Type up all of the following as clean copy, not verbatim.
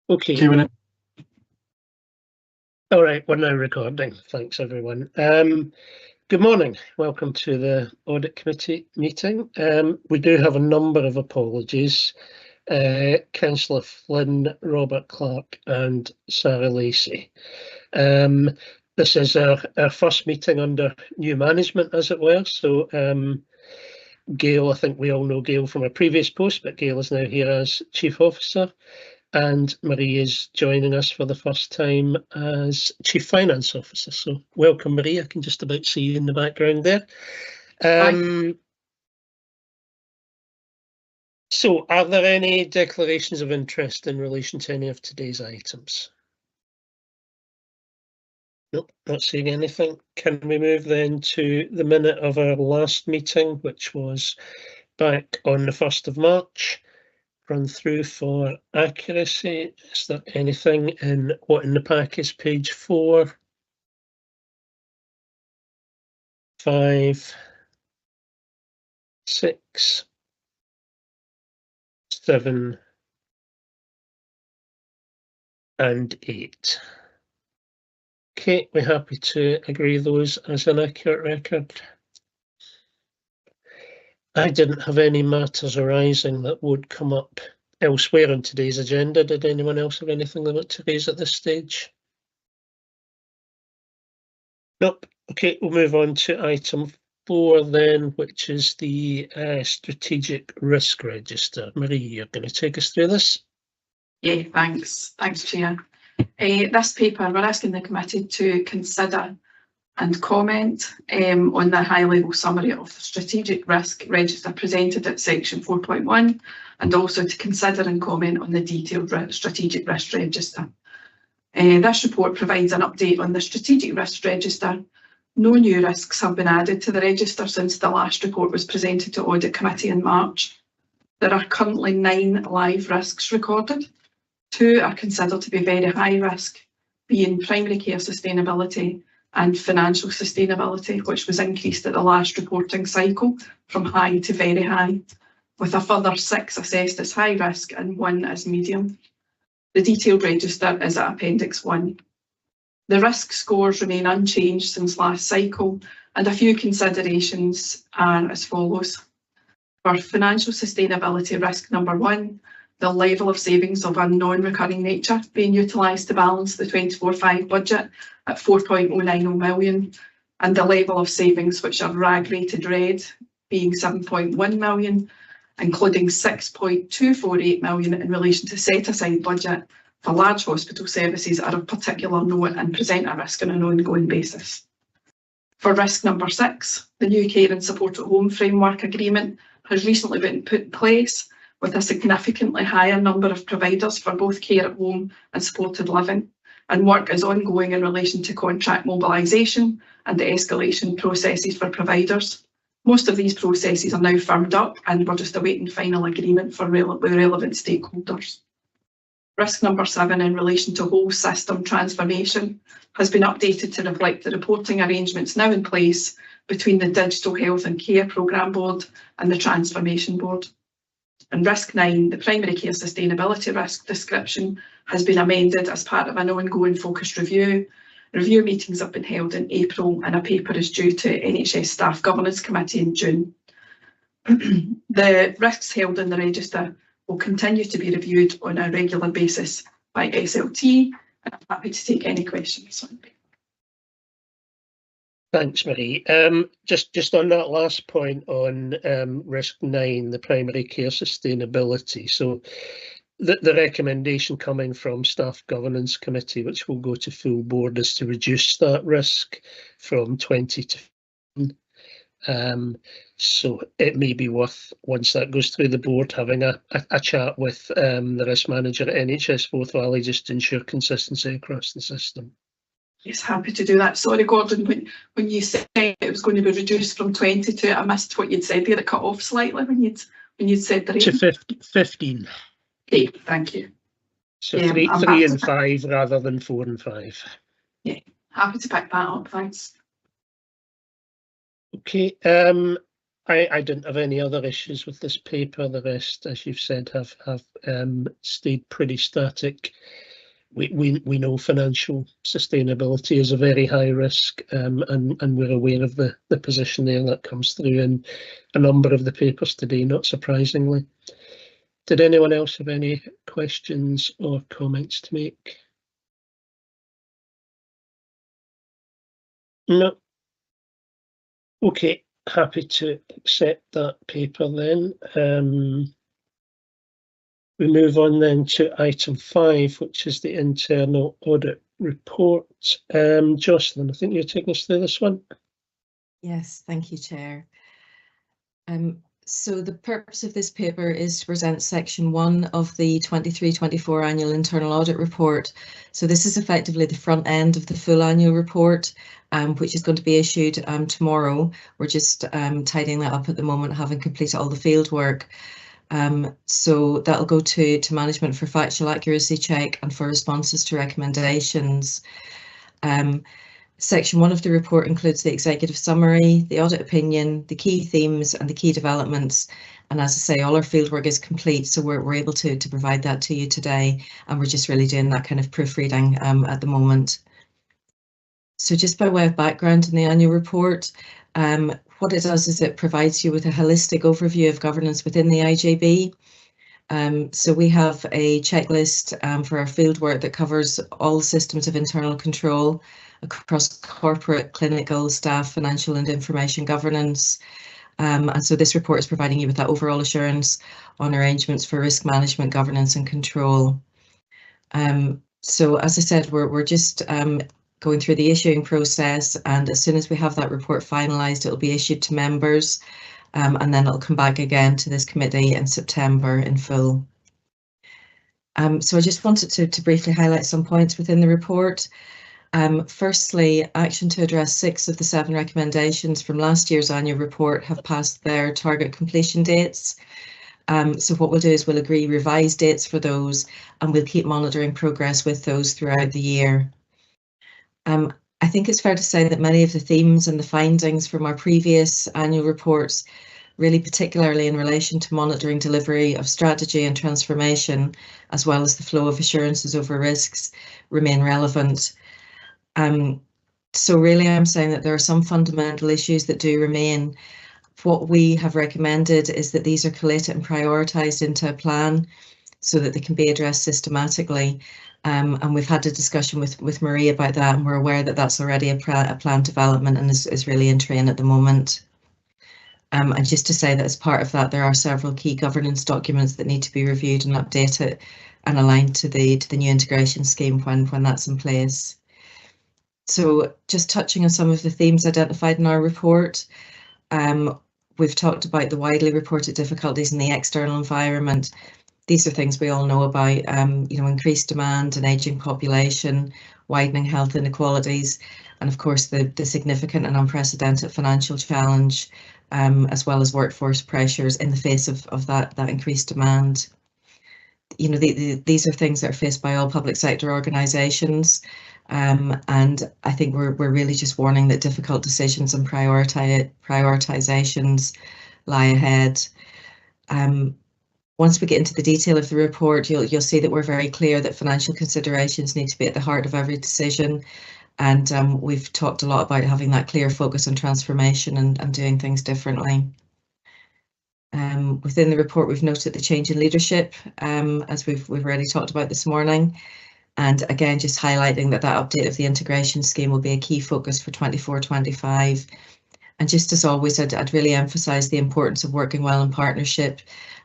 Okay. Q&A. All right, we're now recording. Thanks, everyone. Good morning. Welcome to the Audit Committee meeting. We do have a number of apologies. Councillor Flynn, Robert Clark and Sarah Lacey. This is our first meeting under new management, as it were. So Gail, I think we all know Gail from a previous post, but Gail is now here as Chief Officer. And Marie is joining us for the first time as Chief Finance Officer. So welcome, Marie. I can just about see you in the background there. So are there any declarations of interest in relation to any of today's items? Nope, not seeing anything. Can we move then to the minute of our last meeting, which was back on the 1st of March? Run through for accuracy. Is there anything in what in the pack is page 4, 5, 6, 7 and 8? Okay, we're happy to agree those as an accurate record. I didn't have any matters arising that would come up elsewhere on today's agenda. Did anyone else have anything they want to raise at this stage? Nope. Okay, we'll move on to item 4 then, which is the strategic risk register. Marie, you're going to take us through this? Yeah, thanks. Thanks, Chair. This paper, we're asking the committee to consider and comment on the high-level summary of the strategic risk register presented at section 4.1, and also to consider and comment on the detailed strategic risk register. This report provides an update on the strategic risk register. No new risks have been added to the register since the last report was presented to Audit Committee in March. There are currently 9 live risks recorded. 2 are considered to be very high risk, being primary care sustainability and financial sustainability, which was increased at the last reporting cycle from high to very high, with a further 6 assessed as high risk and 1 as medium. The detailed register is at Appendix 1. The risk scores remain unchanged since last cycle, and a few considerations are as follows. For financial sustainability risk number 1, the level of savings of a non-recurring nature being utilised to balance the 24/5 budget at 4.090 million, and the level of savings which are RAG rated red being 7.1 million, including 6.248 million in relation to set-aside budget for large hospital services are of particular note and present a risk on an ongoing basis. For risk number 6, the new Care and Support at Home Framework Agreement has recently been put in place, with a significantly higher number of providers for both care at home and supported living, and work is ongoing in relation to contract mobilisation and the escalation processes for providers. Most of these processes are now firmed up, and we're just awaiting final agreement with relevant stakeholders. Risk number 7 in relation to whole system transformation has been updated to reflect the reporting arrangements now in place between the Digital Health and Care Programme Board and the Transformation Board. And risk 9, the primary care sustainability risk description, has been amended as part of an ongoing focused review. Review meetings have been held in April, and a paper is due to NHS Staff Governance Committee in June. The risks held in the register will continue to be reviewed on a regular basis by SLT, and I'm happy to take any questions. Thanks, Marie. Just on that last point on risk 9, the primary care sustainability. So the recommendation coming from Staff Governance Committee, which will go to full board, is to reduce that risk from 20 to 15. So it may be worth, once that goes through the board, having a chat with the risk manager at NHS Forth Valley just to ensure consistency across the system. Yes, happy to do that. Sorry, Gordon, when you said it was going to be reduced from 20 to, I missed what you'd said there. It cut off slightly when you'd said the rate. To 15. Okay, thank you. So yeah, 3 and 5 rather than 4 and 5. Yeah, happy to pick that up. Thanks. Okay. I didn't have any other issues with this paper. The rest, as you've said, have stayed pretty static. We know financial sustainability is a very high risk, and we're aware of the position there that comes through in a number of the papers today, not surprisingly. Did anyone else have any questions or comments to make? No. Okay, happy to accept that paper then. We move on then to item 5, which is the internal audit report. Jocelyn, I think you're taking us through this one. Yes, thank you, Chair. So the purpose of this paper is to present section 1 of the 23-24 annual internal audit report. So this is effectively the front end of the full annual report, which is going to be issued tomorrow. We're just tidying that up at the moment, having completed all the field work. So that'll go to management for factual accuracy check and for responses to recommendations. Section 1 of the report includes the executive summary, the audit opinion, the key themes and the key developments. And as I say, all our fieldwork is complete, so we're able to provide that to you today. And we're just really doing that kind of proofreading at the moment. So just by way of background in the annual report, what it does is it provides you with a holistic overview of governance within the IJB. So we have a checklist for our fieldwork that covers all systems of internal control across corporate, clinical, staff, financial and information governance. And so this report is providing you with that overall assurance on arrangements for risk management, governance and control. So as I said, we're just going through the issuing process, and as soon as we have that report finalised, it'll be issued to members, and then it'll come back again to this committee in September in full. So I just wanted to briefly highlight some points within the report. Firstly, action to address 6 of the 7 recommendations from last year's annual report have passed their target completion dates. So what we'll do is we'll agree revised dates for those, and we'll keep monitoring progress with those throughout the year. I think it's fair to say that many of the themes and the findings from our previous annual reports, really particularly in relation to monitoring delivery of strategy and transformation, as well as the flow of assurances over risks, remain relevant. So really I'm saying that there are some fundamental issues that do remain. What we have recommended is that these are collated and prioritised into a plan so that they can be addressed systematically. And we've had a discussion with Marie about that, and we're aware that that's already a plan development and is really in train at the moment. And just to say that as part of that, there are several key governance documents that need to be reviewed and updated and aligned to the new integration scheme when that's in place. So just touching on some of the themes identified in our report, we've talked about the widely reported difficulties in the external environment. These are things we all know about, increased demand, an ageing population, widening health inequalities, and of course the significant and unprecedented financial challenge, as well as workforce pressures in the face of that increased demand. These are things that are faced by all public sector organisations, and I think we're really just warning that difficult decisions and prioritisations lie ahead. Once we get into the detail of the report, you'll see that we're very clear that financial considerations need to be at the heart of every decision. And we've talked a lot about having that clear focus on transformation and doing things differently. Within the report, we've noted the change in leadership, as we've already talked about this morning. And again, just highlighting that update of the integration scheme will be a key focus for 24-25. And just as always, I'd really emphasise the importance of working well in partnership,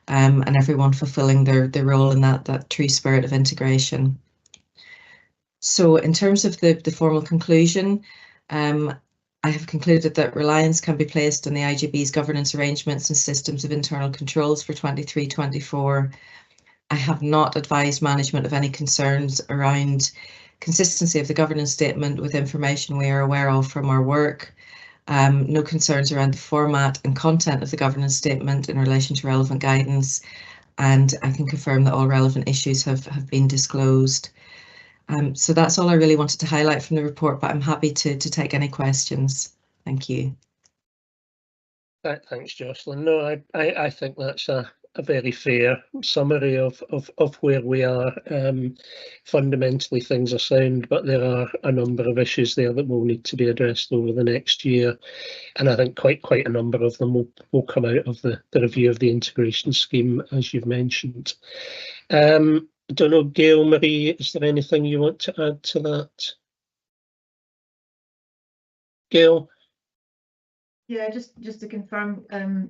and everyone fulfilling their role in that true spirit of integration. So in terms of the formal conclusion, I have concluded that reliance can be placed on the IJB's governance arrangements and systems of internal controls for 23-24. I have not advised management of any concerns around consistency of the governance statement with information we are aware of from our work. No concerns around the format and content of the governance statement in relation to relevant guidance, and I can confirm that all relevant issues have been disclosed. So that's all I really wanted to highlight from the report, but I'm happy to take any questions. Thank you. Thanks, Jocelyn. No, I think that's a very fair summary of where we are. Fundamentally, things are sound, but there are a number of issues there that will need to be addressed over the next year, and I think quite a number of them will come out of the review of the integration scheme, as you've mentioned. I don't know, Gail, Marie, is there anything you want to add to that? Gail? Yeah, just to confirm,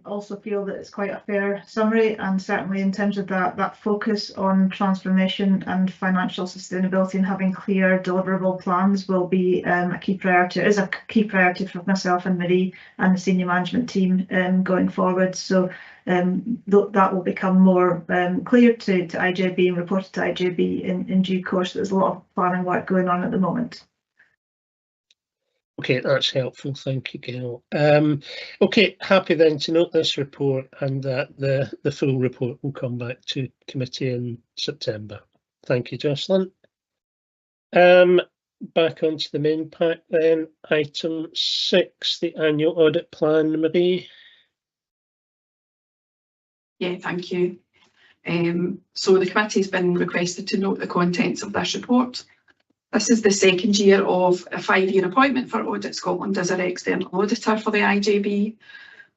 also feel that it's quite a fair summary, and certainly in terms of that focus on transformation and financial sustainability and having clear deliverable plans will be a key priority. It is a key priority for myself and Marie and the senior management team going forward. So that will become more clear to IJB and reported to IJB in due course. There's a lot of planning work going on at the moment. Okay, that's helpful. Thank you, Gail. Okay, happy then to note this report and that the full report will come back to committee in September. Thank you, Jocelyn. Back onto the main pack then. Item 6, the annual audit plan, Marie. Yeah, thank you. So the committee has been requested to note the contents of this report. This is the second year of a 5-year appointment for Audit Scotland as our external auditor for the IJB.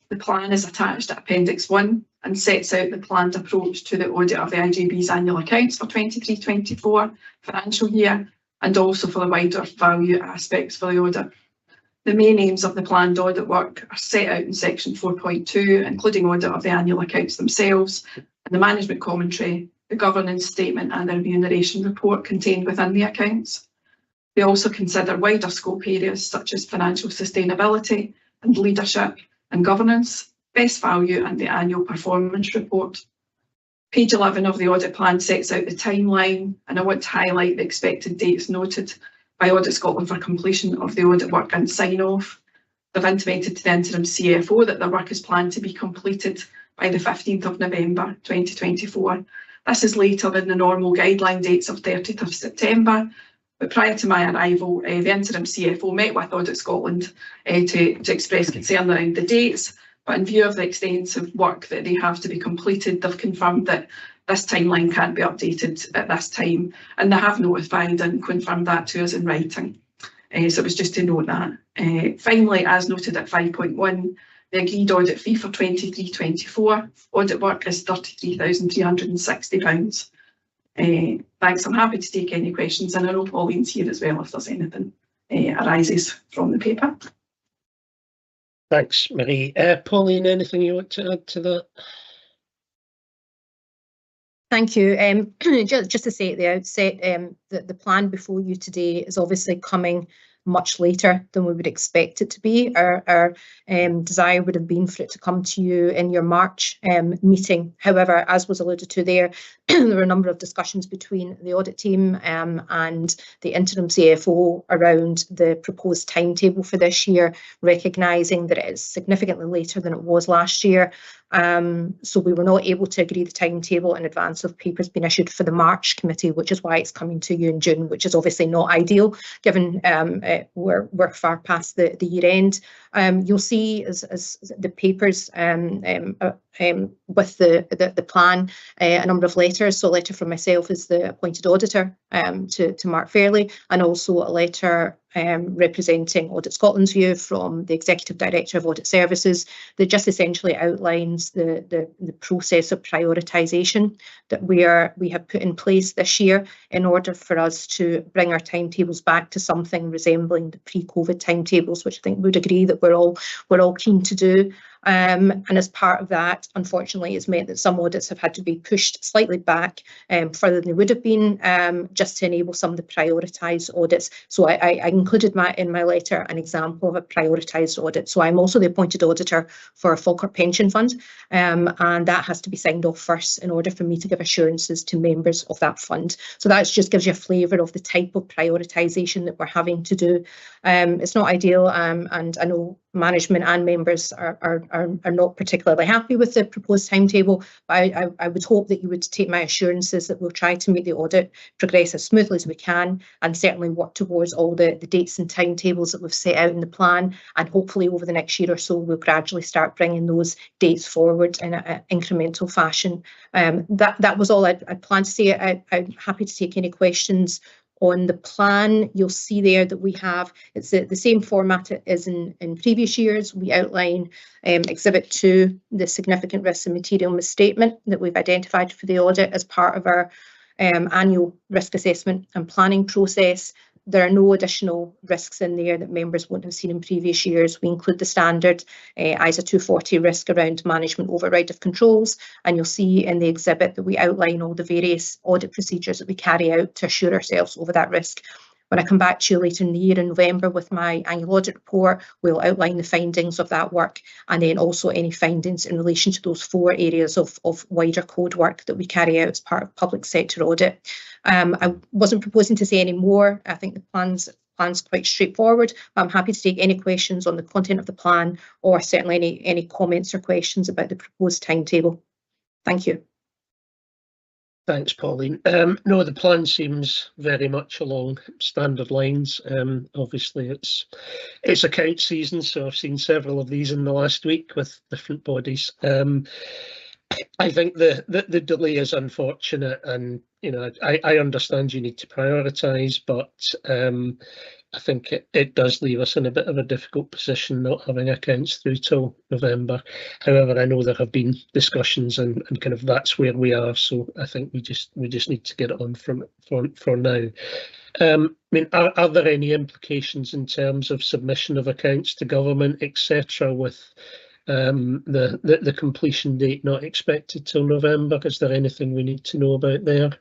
The plan is attached to Appendix 1 and sets out the planned approach to the audit of the IJB's annual accounts for 23-24 financial year, and also for the wider value aspects for the audit. The main aims of the planned audit work are set out in section 4.2, including audit of the annual accounts themselves, and the management commentary, the governance statement and the remuneration report contained within the accounts. They also consider wider scope areas such as financial sustainability and leadership and governance, best value and the annual performance report. Page 11 of the audit plan sets out the timeline, and I want to highlight the expected dates noted by Audit Scotland for completion of the audit work and sign-off. They've intimated to the interim CFO that their work is planned to be completed by the 15th of November 2024. This is later than the normal guideline dates of 30th of September, but prior to my arrival, the interim CFO met with Audit Scotland to express concern around the dates, but in view of the extensive work that they have to be completed, they've confirmed that this timeline can't be updated at this time, and they have notified and confirmed that to us in writing. So it was just to note that. Finally, as noted at 5.1, the agreed audit fee for 23-24 audit work is £33,360. Thanks, I'm happy to take any questions, and I know Pauline's here as well if there's anything arises from the paper. Thanks, Marie. Pauline, anything you want to add to that? Thank you. Just to say at the outset, that the plan before you today is obviously coming much later than we would expect it to be. Our desire would have been for it to come to you in your March meeting. However, as was alluded to there, there were a number of discussions between the audit team and the interim CFO around the proposed timetable for this year, recognising that it is significantly later than it was last year. So we were not able to agree the timetable in advance of papers being issued for the March committee, which is why it's coming to you in June, which is obviously not ideal given we're far past the year end. You'll see as the papers with the plan, a number of letters. So a letter from myself as the appointed auditor to Mark Fairley, and also a letter representing Audit Scotland's view from the Executive Director of Audit Services that just essentially outlines the process of prioritisation that we have put in place this year in order for us to bring our timetables back to something resembling the pre-COVID timetables, which I think we would agree that we're all keen to do. And as part of that, unfortunately, it's meant that some audits have had to be pushed slightly back further than they would have been, just to enable some of the prioritised audits. So I included in my letter an example of a prioritised audit. So I'm also the appointed auditor for a Falkirk Pension Fund, and that has to be signed off first in order for me to give assurances to members of that fund. So that just gives you a flavour of the type of prioritisation that we're having to do. It's not ideal, and I know management and members are not particularly happy with the proposed timetable, but I would hope that you would take my assurances that we'll try to make the audit progress as smoothly as we can, and certainly work towards all the dates and timetables that we've set out in the plan, and hopefully over the next year or so we'll gradually start bringing those dates forward in an incremental fashion. That was all I'd planned to say. I'm happy to take any questions on the plan. You'll see there that we have, it's the same format as in previous years. We outline Exhibit 2, the significant risks and material misstatement that we've identified for the audit as part of our annual risk assessment and planning process. There are no additional risks in there that members won't have seen in previous years. We include the standard ISA 240 risk around management override of controls, and you'll see in the exhibit that we outline all the various audit procedures that we carry out to assure ourselves over that risk. When I come back to you later in the year in November with my annual audit report, we'll outline the findings of that work, and then also any findings in relation to those 4 areas of wider code work that we carry out as part of public sector audit. I wasn't proposing to say any more. I think the plan's quite straightforward, but I'm happy to take any questions on the content of the plan, or certainly any comments or questions about the proposed timetable. Thank you. Thanks, Pauline. No, the plan seems very much along standard lines. Obviously, it's account season, so I've seen several of these in the last week with different bodies. I think the delay is unfortunate, and I understand you need to prioritise, but I think it does leave us in a bit of a difficult position not having accounts through till November. However, I know there have been discussions, and kind of that's where we are. So I think we just need to get it on for now. I mean, are there any implications in terms of submission of accounts to government, etc., with the completion date not expected till November? Is there anything we need to know about there?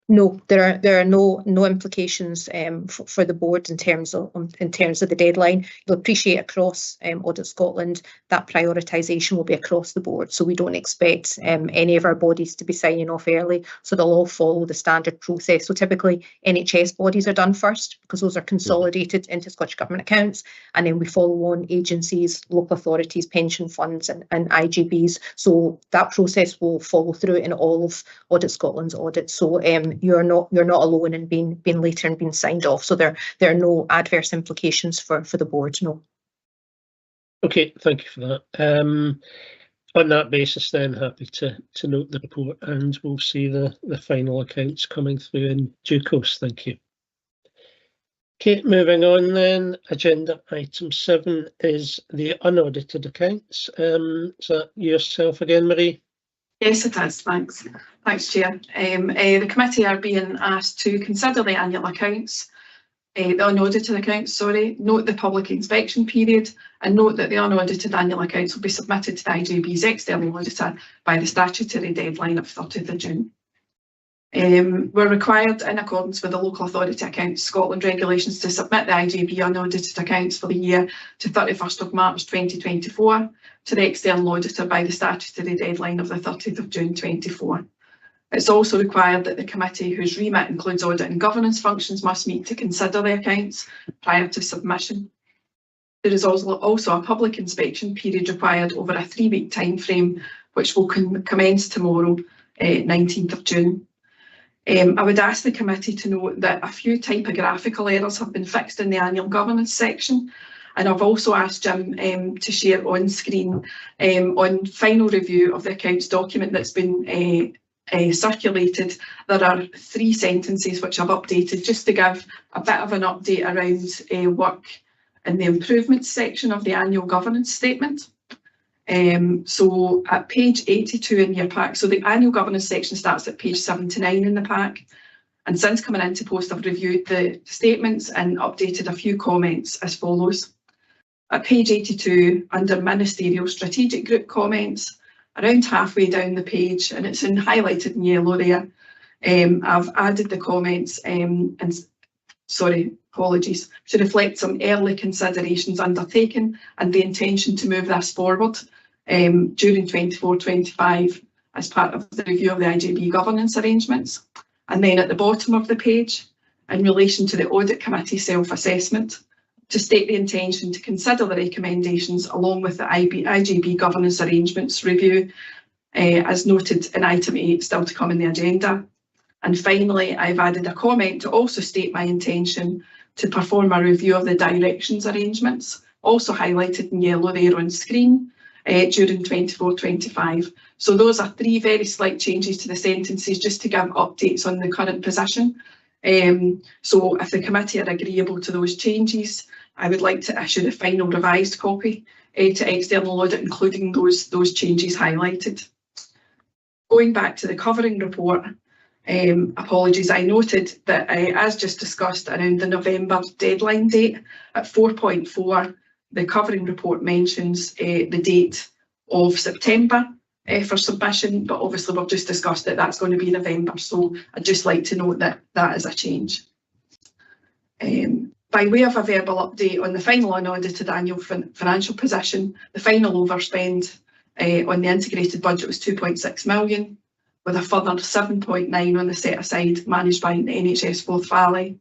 No, there are no implications for the board in terms of the deadline. You'll appreciate across Audit Scotland that prioritisation will be across the board, so we don't expect any of our bodies to be signing off early, so they'll all follow the standard process. So typically NHS bodies are done first because those are consolidated into Scottish Government accounts, and then we follow on agencies, local authorities, pension funds and IGBs. So that process will follow through in all of Audit Scotland's audits. So you're not alone in being later and being signed off. So there are no adverse implications for the board, no. Okay, thank you for that. On that basis then, happy to note the report, and we'll see the final accounts coming through in due course. Thank you. Okay, moving on then, agenda item 7 is the unaudited accounts. Is that yourself again, Marie? Yes, it is. Thanks. Thanks, Chair. The committee are being asked to consider the annual accounts, the unaudited accounts, sorry, note the public inspection period, and note that the unaudited annual accounts will be submitted to the IJB's external auditor by the statutory deadline of 30th of June. We're required, in accordance with the Local Authority Accounts Scotland regulations, to submit the IJB unaudited accounts for the year to 31st of March 2024 to the external auditor by the statutory deadline of the 30th of June 2024. It's also required that the committee, whose remit includes audit and governance functions, must meet to consider the accounts prior to submission. There is also a public inspection period required over a 3-week time frame, which will commence tomorrow, 19th of June. I would ask the committee to note that a few typographical errors have been fixed in the annual governance section, and I've also asked Jim to share on screen on final review of the accounts document that's been circulated. There are 3 sentences which I've updated just to give a bit of an update around work in the improvements section of the annual governance statement. So at page 82 in your pack, so the annual governance section starts at page 79 in the pack, and since coming into post I've reviewed the statements and updated a few comments as follows. At page 82, under ministerial strategic group comments, around halfway down the page, and it's highlighted in yellow there, I've added the comments and sorry, apologies, to reflect some early considerations undertaken and the intention to move this forward during 24-25 as part of the review of the IJB governance arrangements. And then at the bottom of the page, in relation to the audit committee self-assessment, to state the intention to consider the recommendations along with the IGB governance arrangements review, as noted in item 8, still to come in the agenda. And finally, I've added a comment to also state my intention to perform a review of the directions arrangements, also highlighted in yellow there on screen, during 24-25. So those are 3 very slight changes to the sentences, just to give updates on the current position. So if the committee are agreeable to those changes, I would like to issue the final revised copy to external audit, including those changes highlighted. Going back to the covering report, apologies, I noted that as just discussed around the November deadline date, at 4.4, the covering report mentions the date of September for submission, but obviously we've just discussed that that's going to be November, so I'd just like to note that that is a change. By way of a verbal update on the final unaudited annual financial position, the final overspend on the integrated budget was 2.6 million, with a further 7.9 on the set aside managed by the NHS Forth Valley.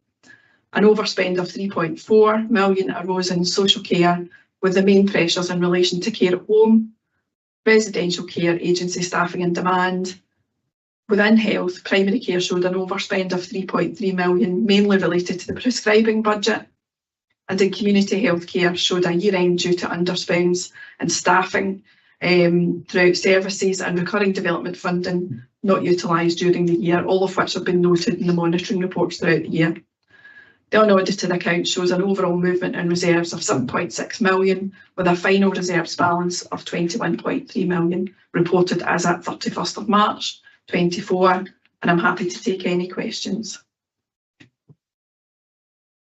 An overspend of 3.4 million arose in social care, with the main pressures in relation to care at home, residential care, agency staffing and demand. Within health, primary care showed an overspend of 3.3 million, mainly related to the prescribing budget. And in community health care showed a year-end due to underspends and staffing throughout services and recurring development funding not utilised during the year, all of which have been noted in the monitoring reports throughout the year. The unaudited account shows an overall movement in reserves of 7.6 million, with a final reserves balance of 21.3 million reported as at 31st of March 24, and I'm happy to take any questions.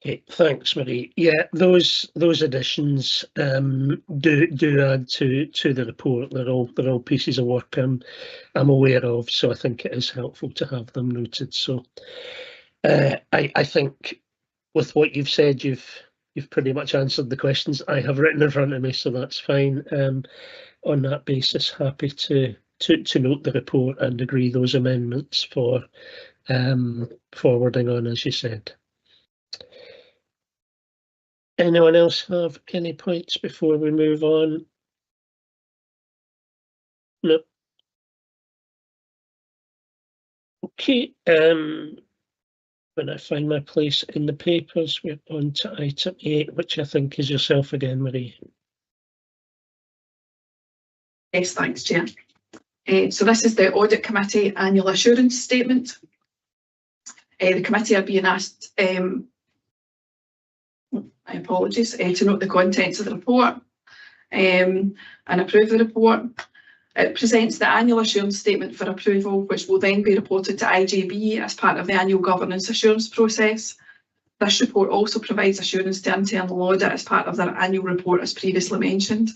Okay, thanks, Marie. Yeah, those additions do add to the report. They're all pieces of work I'm aware of, so I think it is helpful to have them noted. So I think with what you've said, you've pretty much answered the questions I have written in front of me, so that's fine. On that basis, happy to note the report and agree those amendments for forwarding on, as you said. Anyone else have any points before we move on? No. Okay. When I find my place in the papers, we're on to item 8, which I think is yourself again, Marie. Yes, thanks, Chair. So this is the Audit Committee Annual Assurance Statement. The committee are being asked, my apologies, to note the contents of the report and approve the report. It presents the annual assurance statement for approval, which will then be reported to IGB as part of the annual governance assurance process. This report also provides assurance to internal audit as part of their annual report, as previously mentioned.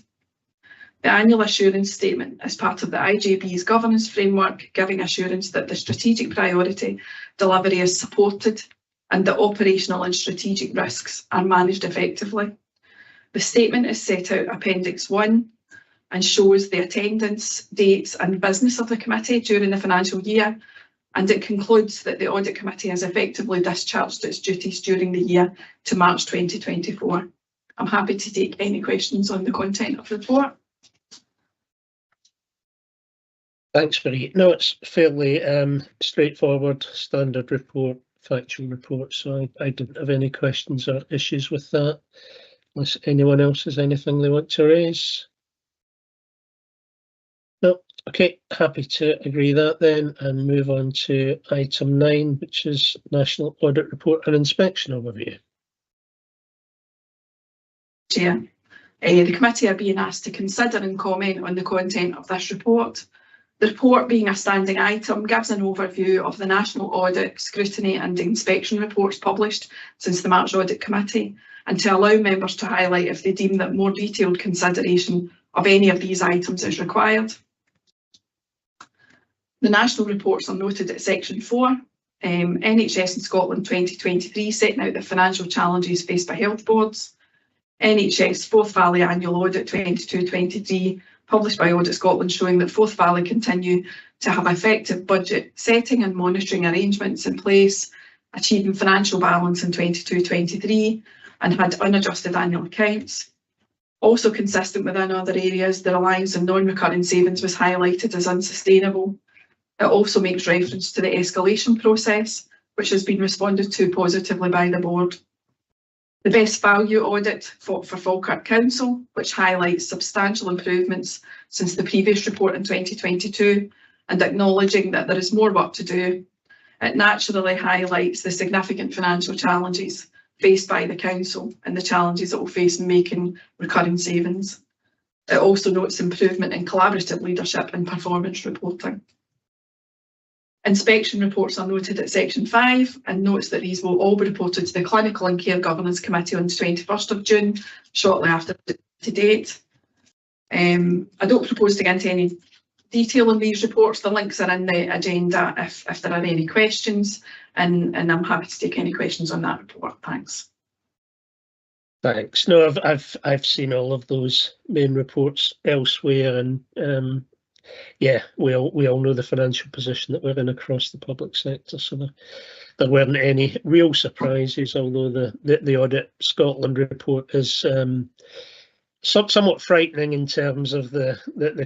The annual assurance statement is part of the IGB's governance framework, giving assurance that the strategic priority delivery is supported and that operational and strategic risks are managed effectively. The statement is set out Appendix 1 and shows the attendance, dates and business of the committee during the financial year, and it concludes that the Audit Committee has effectively discharged its duties during the year to March 2024. I'm happy to take any questions on the content of the report. Thanks, Marie. No, it's fairly straightforward, standard report, factual report, so I didn't have any questions or issues with that, unless anyone else has anything they want to raise. No, okay, happy to agree that then and move on to item 9, which is National Audit Report and Inspection Overview. Chair, the committee are being asked to consider and comment on the content of this report. The report, being a standing item, gives an overview of the national audit, scrutiny and inspection reports published since the March Audit Committee, and to allow members to highlight if they deem that more detailed consideration of any of these items is required. The national reports are noted at section 4. NHS in Scotland 2023, setting out the financial challenges faced by health boards. NHS Forth Valley Annual Audit 22-23, published by Audit Scotland, showing that Forth Valley continue to have effective budget setting and monitoring arrangements in place, achieving financial balance in 22-23. and had unadjusted annual accounts. Also consistent with other areas, the reliance on non-recurring savings was highlighted as unsustainable. It also makes reference to the escalation process, which has been responded to positively by the board. The best value audit for Falkirk Council, which highlights substantial improvements since the previous report in 2022, and acknowledging that there is more work to do. It naturally highlights the significant financial challenges faced by the council and the challenges it will face in making recurring savings. It also notes improvement in collaborative leadership and performance reporting. Inspection reports are noted at section 5 and notes that these will all be reported to the Clinical and Care Governance Committee on the 21st of June, shortly after the date. I don't propose to get into any detail on these reports. The links are in the agenda if there are any questions, and I'm happy to take any questions on that report. Thanks. Thanks. No, I've seen all of those main reports elsewhere, and yeah, we all know the financial position that we're in across the public sector, so there weren't any real surprises. Although the Audit Scotland report is somewhat frightening in terms of the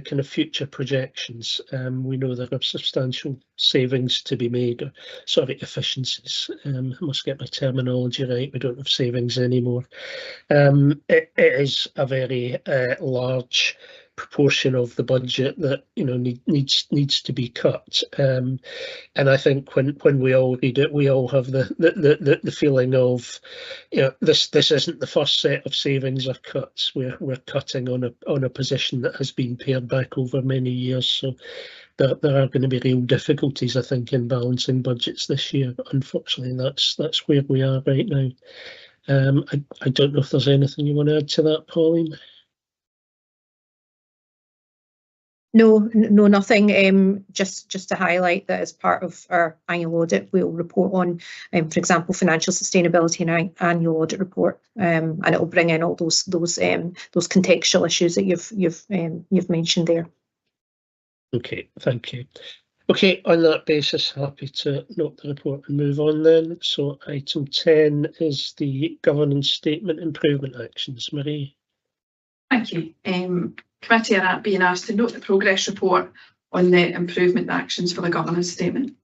kind of future projections. We know there are substantial savings to be made, or sorry, efficiencies. I must get my terminology right. We don't have savings anymore. It is a very large proportion of the budget that needs to be cut, and I think when we all read it, we all have the feeling of, this isn't the first set of savings or cuts. We're cutting on a position that has been pared back over many years, so there are going to be real difficulties, I think, in balancing budgets this year. Unfortunately, that's where we are right now. I don't know if there's anything you want to add to that, Pauline. No, nothing. Just to highlight that as part of our annual audit, we'll report on, for example, financial sustainability in our annual audit report, and it will bring in all those contextual issues that you've mentioned there. Okay, thank you. Okay, on that basis, happy to note the report and move on then. So item 10 is the governance statement improvement actions. Marie. Thank you. Committee are being asked to note the progress report on the improvement actions for the governance statement.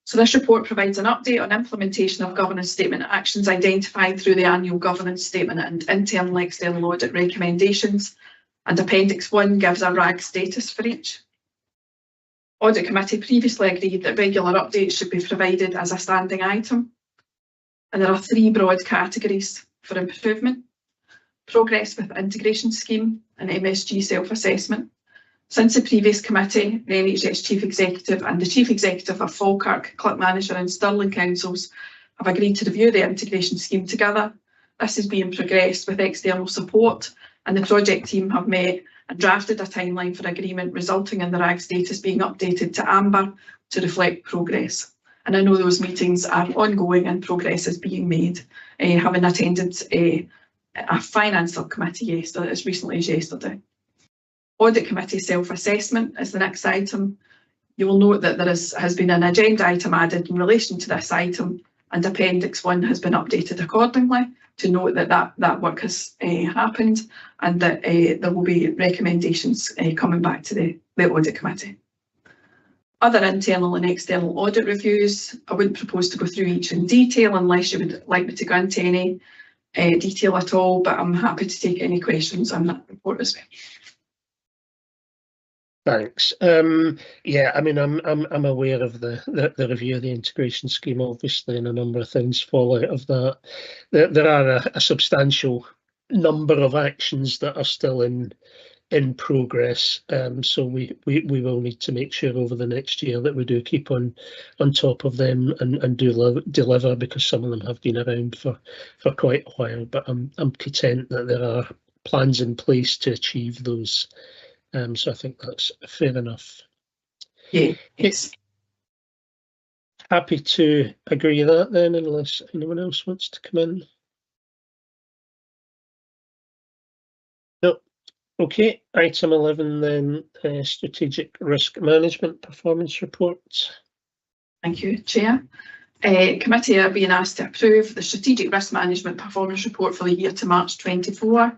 So this report provides an update on implementation of governance statement actions identified through the annual governance statement and internal and external audit recommendations, and Appendix 1 gives a RAG status for each. Audit Committee previously agreed that regular updates should be provided as a standing item, and there are 3 broad categories for improvement: progress with integration scheme and MSG self-assessment. Since the previous committee, the NHS Chief Executive and the Chief Executive of Falkirk, Clip Manager and Stirling Councils have agreed to review the integration scheme together. This is being progressed with external support, and the project team have met and drafted a timeline for agreement, resulting in the RAG status being updated to amber to reflect progress. And I know those meetings are ongoing and progress is being made, having attended a finance subcommittee as recently as yesterday. Audit Committee self-assessment is the next item. You will note that there has been an agenda item added in relation to this item, and Appendix 1 has been updated accordingly to note that work has happened, and that there will be recommendations coming back to the Audit Committee. Other internal and external audit reviews, I wouldn't propose to go through each in detail unless you would like me to go into any detail at all, but I'm happy to take any questions on that report as well. Thanks. Yeah, I mean, I'm aware of the review of the integration scheme, obviously, and a number of things fall out of that. There are a substantial number of actions that are still in progress, so we will need to make sure over the next year that we do keep on top of them and do deliver, because some of them have been around for quite a while. But I'm content that there are plans in place to achieve those. So I think that's fair enough. Yeah, yes. Happy to agree with that then, unless anyone else wants to come in. No. Okay, item 11 then, strategic risk management performance report. Thank you, Chair. Committee are being asked to approve the Strategic Risk Management Performance Report for the year to March 24.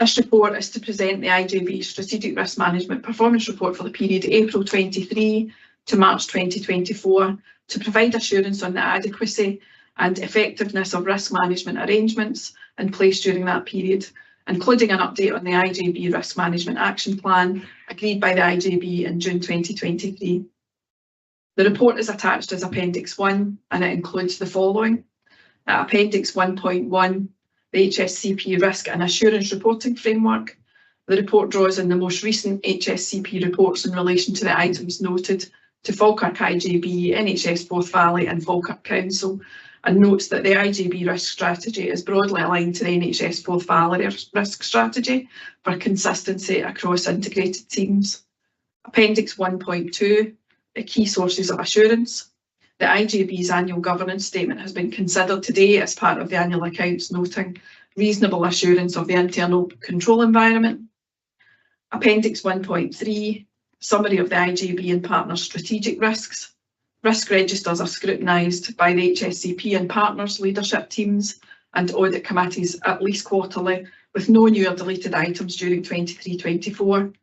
This report is to present the IJB Strategic Risk Management Performance Report for the period April 23 to March 2024 to provide assurance on the adequacy and effectiveness of risk management arrangements in place during that period, including an update on the IJB Risk Management Action Plan agreed by the IJB in June 2023. The report is attached as Appendix 1 and it includes the following. At Appendix 1.1, the HSCP Risk and Assurance Reporting Framework. The report draws on the most recent HSCP reports in relation to the items noted to Falkirk IJB, NHS Forth Valley and Falkirk Council, and notes that the IJB risk strategy is broadly aligned to the NHS Forth Valley risk strategy for consistency across integrated teams. Appendix 1.2, the key sources of assurance. The IJB's annual governance statement has been considered today as part of the annual accounts, noting reasonable assurance of the internal control environment. Appendix 1.3, summary of the IJB and partners' strategic risks. Risk registers are scrutinised by the HSCP and partners leadership teams and audit committees at least quarterly, with no new or deleted items during 23-24.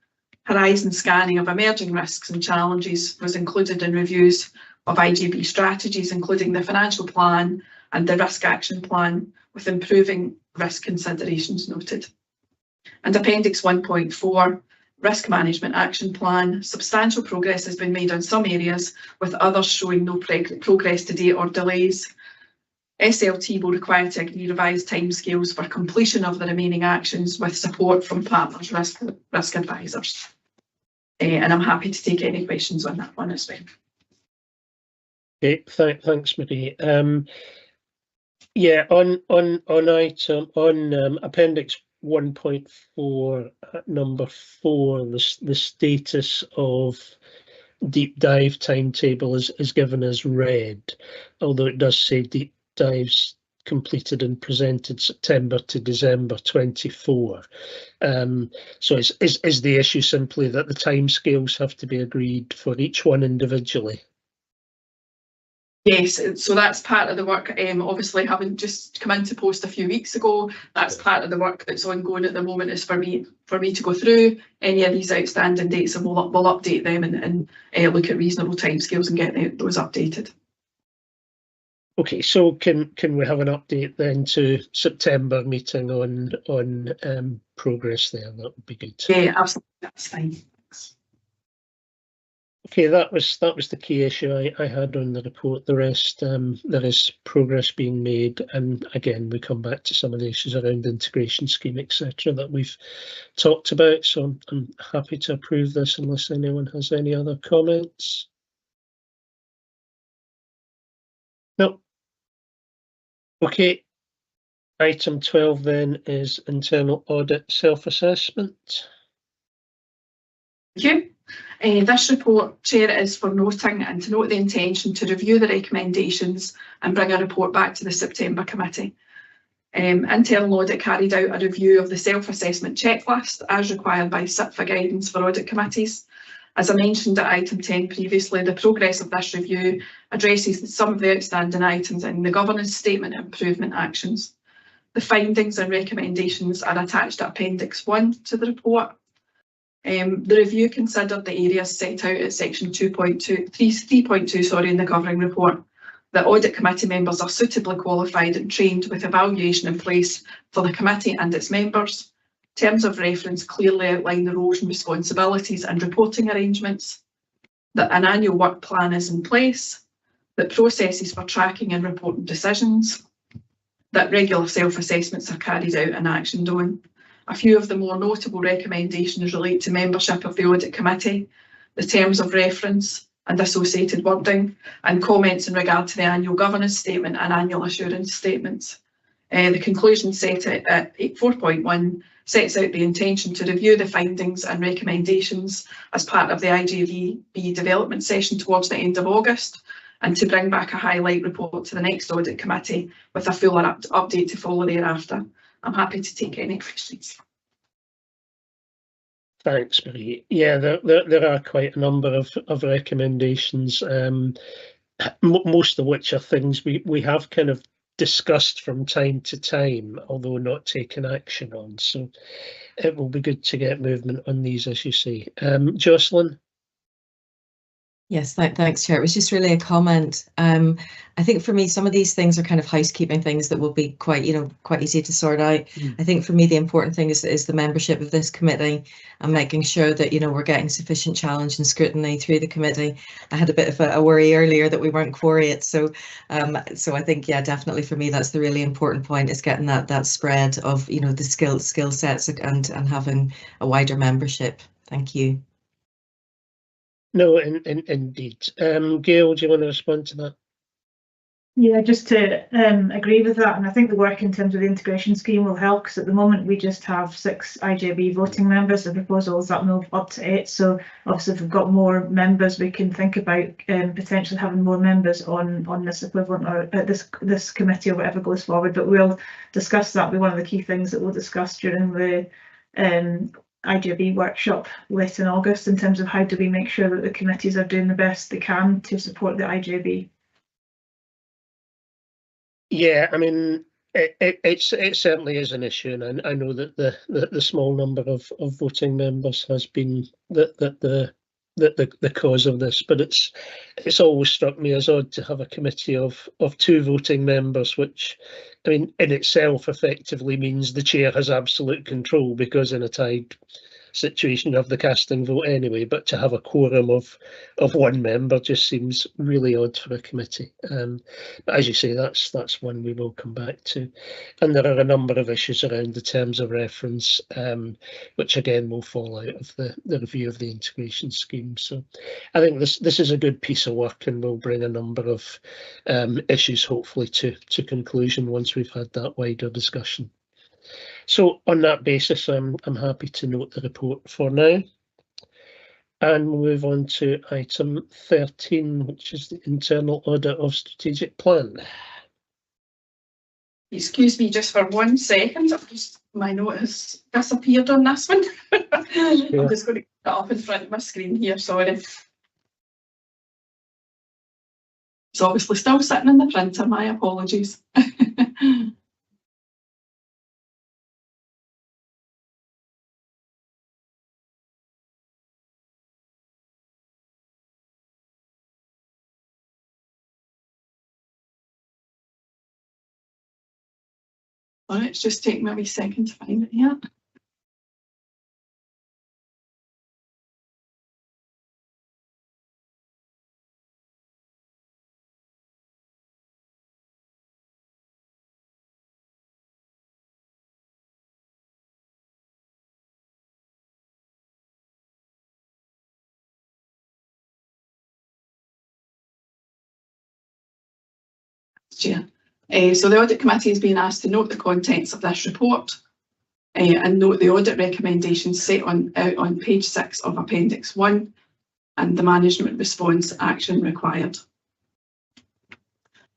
Horizon scanning of emerging risks and challenges was included in reviews of IJB strategies, including the financial plan and the risk action plan, with improving risk considerations noted. And Appendix 1.4, risk management action plan. Substantial progress has been made on some areas, with others showing no progress to date or delays. SLT will require to agree revised timescales for completion of the remaining actions with support from partners risk advisors. And I'm happy to take any questions on that one as well. Okay, thanks, Marie. Yeah, on Appendix 1.4 number 4, the status of deep dive timetable is given as read, although it does say deep dives completed and presented September to December 24. So is the issue simply that the timescales have to be agreed for each one individually? Yes, so that's part of the work. Obviously, having just come into post a few weeks ago, that's part of the work that's ongoing at the moment, is for me to go through any of these outstanding dates, and we'll update them and look at reasonable timescales and get those updated. Okay, so can we have an update then to September meeting on progress there? That would be good. Yeah, absolutely, that's fine. Okay, that was the key issue I had on the report. The rest, there is progress being made, and again, we come back to some of the issues around the integration scheme, etc., that we've talked about. So I'm happy to approve this unless anyone has any other comments. No. Okay. Item 12 then is internal audit self-assessment. Thank you. This report, Chair, is for noting and to note the intention to review the recommendations and bring a report back to the September committee. Internal audit carried out a review of the self-assessment checklist as required by SIPFA guidance for audit committees. As I mentioned at item 10 previously, the progress of this review addresses some of the outstanding items in the governance statement improvement actions. The findings and recommendations are attached to Appendix 1 to the report. The review considered the areas set out at section 3.2 in the covering report. The audit committee members are suitably qualified and trained with evaluation in place for the committee and its members. Terms of reference clearly outline the roles and responsibilities and reporting arrangements. That an annual work plan is in place. That processes for tracking and reporting decisions. That regular self-assessments are carried out and actioned on. A few of the more notable recommendations relate to membership of the audit committee, the terms of reference and associated wording, and comments in regard to the annual governance statement and annual assurance statements. The conclusion set at 4.1 sets out the intention to review the findings and recommendations as part of the IJB development session towards the end of August, and to bring back a highlight report to the next audit committee with a fuller update to follow thereafter. I'm happy to take any questions. Thanks, Marie. Yeah, there are quite a number of recommendations. most of which are things we have kind of discussed from time to time, although not taken action on. So it will be good to get movement on these, as you say. Jocelyn? Yes, thanks, Chair. It was just really a comment. I think for me, some of these things are kind of housekeeping things that will be quite easy to sort out. I think for me, the important thing is the membership of this committee and making sure that, we're getting sufficient challenge and scrutiny through the committee. I had a bit of a worry earlier that we weren't quoriate. So I think, yeah, definitely for me, that's the really important point, is getting that spread of, the skill sets and having a wider membership. Thank you. No, indeed. Gail, do you want to respond to that? Yeah, just to agree with that, and I think the work in terms of the integration scheme will help, because at the moment we just have 6 IJB voting members. The proposal is that move up to 8. So obviously, if we've got more members, we can think about potentially having more members on this equivalent, or this committee, or whatever goes forward. But we'll discuss that. Be one of the key things that we'll discuss during the IJB workshop late in August, in terms of how do we make sure that the committees are doing the best they can to support the IJB. Yeah, I mean, it certainly is an issue, and I know that the small number of voting members has been the cause of this. But it's always struck me as odd to have a committee of 2 voting members, which, I mean, in itself effectively means the chair has absolute control, because in a tied situation of the casting vote anyway. But to have a quorum of 1 member just seems really odd for a committee. But as you say, that's one we will come back to. And there are a number of issues around the terms of reference, which again will fall out of the review of the integration scheme. So I think this is a good piece of work, and will bring a number of issues hopefully to conclusion once we've had that wider discussion. So on that basis, I'm happy to note the report for now. And move on to item 13, which is the internal audit of strategic plan. Excuse me just for 1 second. My notice disappeared on this one. Yeah. I'm just going to get it up in front of my screen here, sorry. It's obviously still sitting in the printer, my apologies. All right, it's just taking me a wee second to find it here. Chair. So the Audit Committee has been asked to note the contents of this report and note the audit recommendations set out on page 6 of Appendix 1 and the management response action required.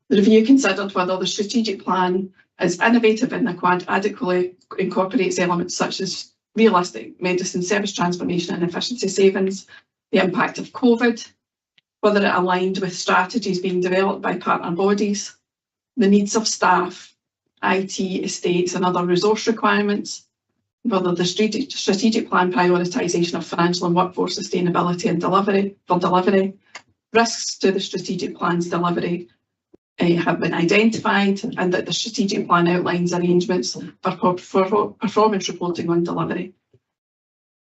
The review considered whether the strategic plan is innovative in the adequately incorporates elements such as realistic medicine service transformation and efficiency savings, the impact of COVID, whether it aligned with strategies being developed by partner bodies, the needs of staff, IT, estates and other resource requirements, whether the strategic plan prioritisation of financial and workforce sustainability and delivery, risks to the strategic plan's delivery have been identified, and that the strategic plan outlines arrangements for performance reporting on delivery.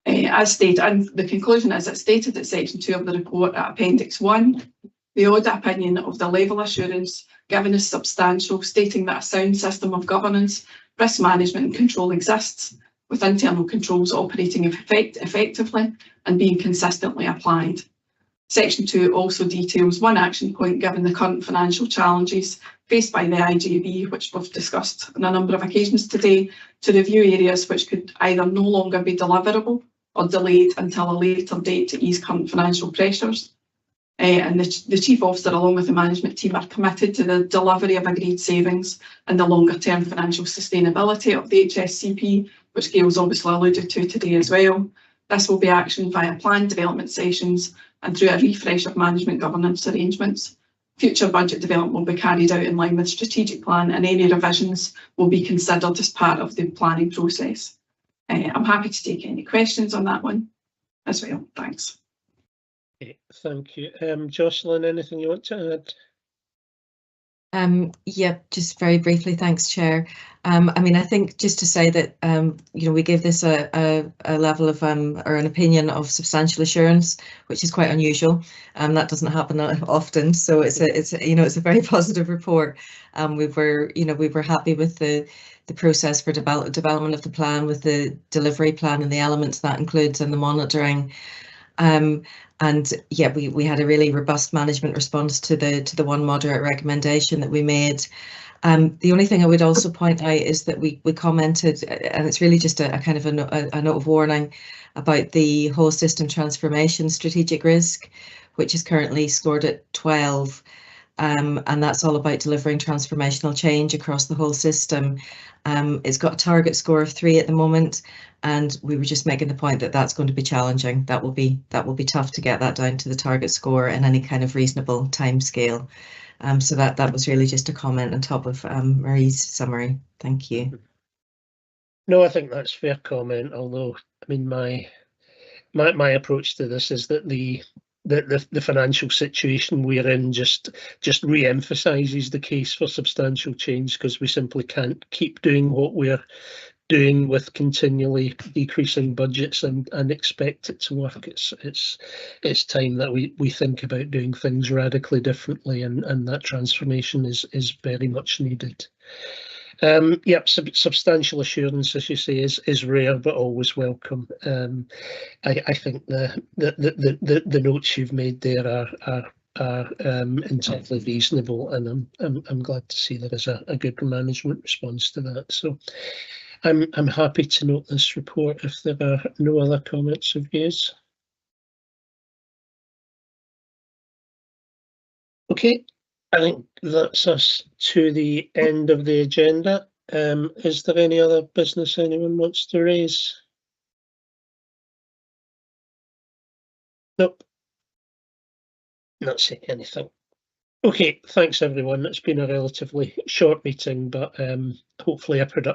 As stated, and the conclusion is it's stated at section 2 of the report at Appendix 1, the audit opinion of the level assurance given is substantial, stating that a sound system of governance, risk management and control exists, with internal controls operating effectively and being consistently applied. Section 2 also details 1 action point given the current financial challenges faced by the IJB, which we've discussed on a number of occasions today, to review areas which could either no longer be deliverable or delayed until a later date to ease current financial pressures. And the Chief Officer, along with the management team, are committed to the delivery of agreed savings and the longer-term financial sustainability of the HSCP, which Gail's obviously alluded to today as well. This will be actioned via planned development sessions and through a refresh of management governance arrangements. Future budget development will be carried out in line with strategic plan, and any revisions will be considered as part of the planning process. I'm happy to take any questions on that one as well. Thanks. Okay, thank you. Jocelyn, anything you want to add? Yeah, just very briefly, thanks, Chair. I mean, I think just to say that you know, we give this a level of or an opinion of substantial assurance, which is quite unusual. That doesn't happen often, so it's a you know, it's a very positive report. We were happy with the process for development of the plan, with the delivery plan and the elements that includes, and the monitoring. And yeah, we had a really robust management response to the one moderate recommendation that we made. The only thing I would also point out is that we commented, and it's really just a kind of a note of warning about the whole system transformation strategic risk, which is currently scored at 12. And that's all about delivering transformational change across the whole system. It's got a target score of 3 at the moment, and we were just making the point that that's going to be challenging. That will be tough to get that down to the target score in any kind of reasonable time scale. So that was really just a comment on top of Marie's summary. Thank you. No, I think that's a fair comment, although I mean my approach to this is that the financial situation we're in just re-emphasises the case for substantial change, because we simply can't keep doing what we're doing with continually decreasing budgets and expect it to work. It's time that we think about doing things radically differently, and that transformation is very much needed. Yep, substantial assurance, as you say, is rare but always welcome. I think the notes you've made there are entirely reasonable, and I'm glad to see there is a good management response to that. So I'm happy to note this report if there are no other comments or views. Okay, I think that's us to the end of the agenda. Is there any other business anyone wants to raise? Nope. Not saying anything. Okay, thanks everyone. It's been a relatively short meeting, but hopefully a productive